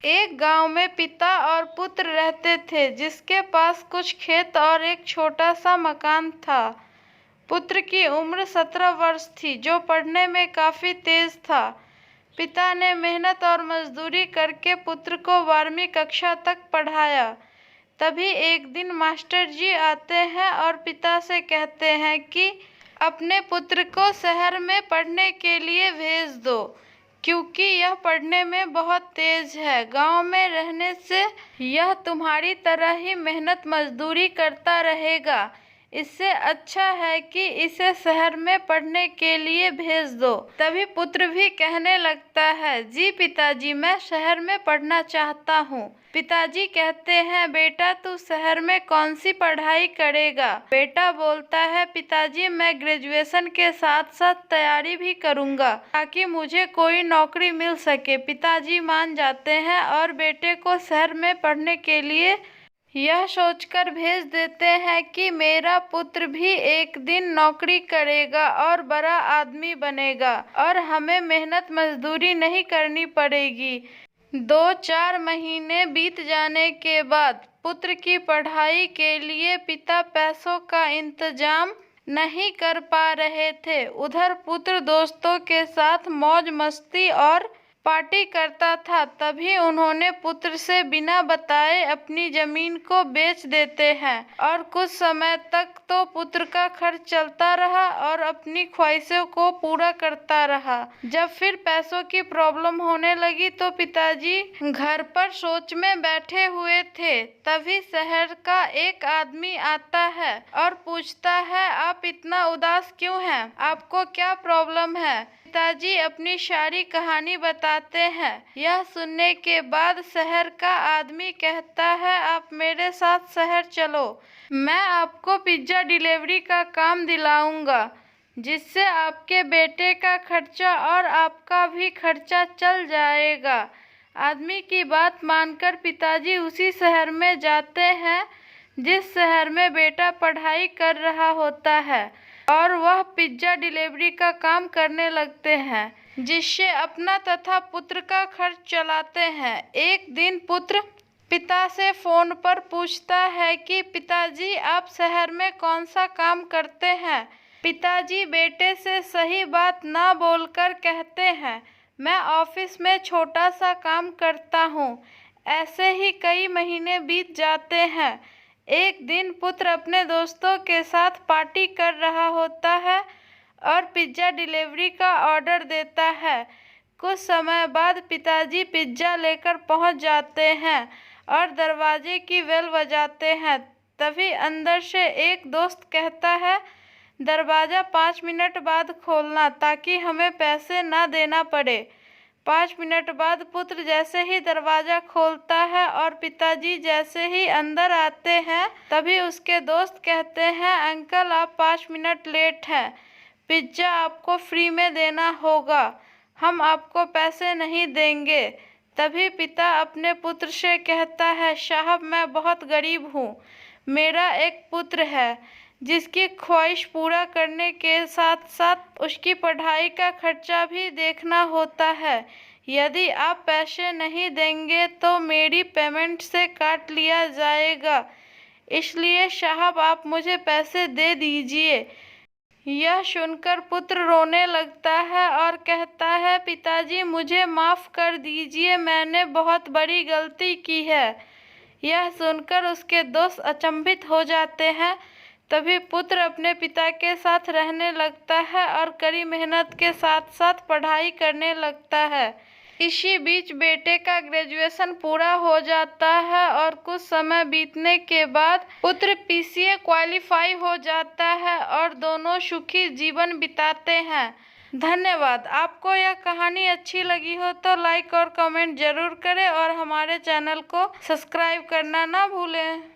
एक गांव में पिता और पुत्र रहते थे, जिसके पास कुछ खेत और एक छोटा सा मकान था। पुत्र की उम्र 17 वर्ष थी, जो पढ़ने में काफी तेज था। पिता ने मेहनत और मजदूरी करके पुत्र को 12वीं कक्षा तक पढ़ाया। तभी एक दिन मास्टर जी आते हैं और पिता से कहते हैं कि अपने पुत्र को शहर में पढ़ने के लिए भेज दो, क्योंकि यह पढ़ने में बहुत तेज है। गांव में रहने से यह तुम्हारी तरह ही मेहनत मजदूरी करता रहेगा। इससे अच्छा है कि इसे शहर में पढ़ने के लिए भेज दो। तभी पुत्र भी कहने लगता है, जी पिताजी, मैं शहर में पढ़ना चाहता हूँ। पिताजी कहते हैं, बेटा तू शहर में कौन सी पढ़ाई करेगा? बेटा बोलता है, पिताजी मैं ग्रेजुएशन के साथ साथ तैयारी भी करूँगा, ताकि मुझे कोई नौकरी मिल सके। पिताजी मान जाते हैं और बेटे को शहर में पढ़ने के लिए यह सोचकर भेज देते हैं कि मेरा पुत्र भी एक दिन नौकरी करेगा और बड़ा आदमी बनेगा और हमें मेहनत मजदूरी नहीं करनी पड़ेगी। 2-4 महीने बीत जाने के बाद पुत्र की पढ़ाई के लिए पिता पैसों का इंतजाम नहीं कर पा रहे थे। उधर पुत्र दोस्तों के साथ मौज मस्ती और पार्टी करता था। तभी उन्होंने पुत्र से बिना बताए अपनी जमीन को बेच देते हैं और कुछ समय तक तो पुत्र का खर्च चलता रहा और अपनी ख्वाहिशों को पूरा करता रहा। जब फिर पैसों की प्रॉब्लम होने लगी तो पिताजी घर पर सोच में बैठे हुए थे। तभी शहर का एक आदमी आता है और पूछता है, आप इतना उदास क्यों हैं? आपको क्या प्रॉब्लम है? पिताजी अपनी सारी कहानी बताते हैं। यह सुनने के बाद शहर का आदमी कहता है, आप मेरे साथ शहर चलो, मैं आपको पिज्जा डिलीवरी का काम दिलाऊंगा, जिससे आपके बेटे का खर्चा और आपका भी खर्चा चल जाएगा। आदमी की बात मानकर पिताजी उसी शहर में जाते हैं जिस शहर में बेटा पढ़ाई कर रहा होता है, और वह पिज्जा डिलीवरी का काम करने लगते हैं, जिससे अपना तथा पुत्र का खर्च चलाते हैं। एक दिन पुत्र पिता से फोन पर पूछता है कि पिताजी आप शहर में कौन सा काम करते हैं? पिताजी बेटे से सही बात ना बोलकर कहते हैं, मैं ऑफिस में छोटा सा काम करता हूँ। ऐसे ही कई महीने बीत जाते हैं। एक दिन पुत्र अपने दोस्तों के साथ पार्टी कर रहा होता है और पिज्जा डिलीवरी का ऑर्डर देता है। कुछ समय बाद पिताजी पिज्जा लेकर पहुंच जाते हैं और दरवाजे की बेल बजाते हैं। तभी अंदर से एक दोस्त कहता है, दरवाज़ा 5 मिनट बाद खोलना, ताकि हमें पैसे ना देना पड़े। 5 मिनट बाद पुत्र जैसे ही दरवाज़ा खोलता है और पिताजी जैसे ही अंदर आते हैं, तभी उसके दोस्त कहते हैं, अंकल आप 5 मिनट लेट हैं, पिज्ज़ा आपको फ्री में देना होगा, हम आपको पैसे नहीं देंगे। तभी पिता अपने पुत्र से कहता है, साहब मैं बहुत गरीब हूँ, मेरा एक पुत्र है जिसकी ख्वाहिश पूरा करने के साथ साथ उसकी पढ़ाई का खर्चा भी देखना होता है। यदि आप पैसे नहीं देंगे तो मेरी पेमेंट से काट लिया जाएगा, इसलिए साहब आप मुझे पैसे दे दीजिए। यह सुनकर पुत्र रोने लगता है और कहता है, पिताजी मुझे माफ़ कर दीजिए, मैंने बहुत बड़ी गलती की है। यह सुनकर उसके दोस्त अचंभित हो जाते हैं। तभी पुत्र अपने पिता के साथ रहने लगता है और कड़ी मेहनत के साथ साथ पढ़ाई करने लगता है। इसी बीच बेटे का ग्रेजुएशन पूरा हो जाता है और कुछ समय बीतने के बाद पुत्र पीसीए क्वालिफाई हो जाता है और दोनों सुखी जीवन बिताते हैं। धन्यवाद। आपको यह कहानी अच्छी लगी हो तो लाइक और कमेंट जरूर करें और हमारे चैनल को सब्सक्राइब करना ना भूलें।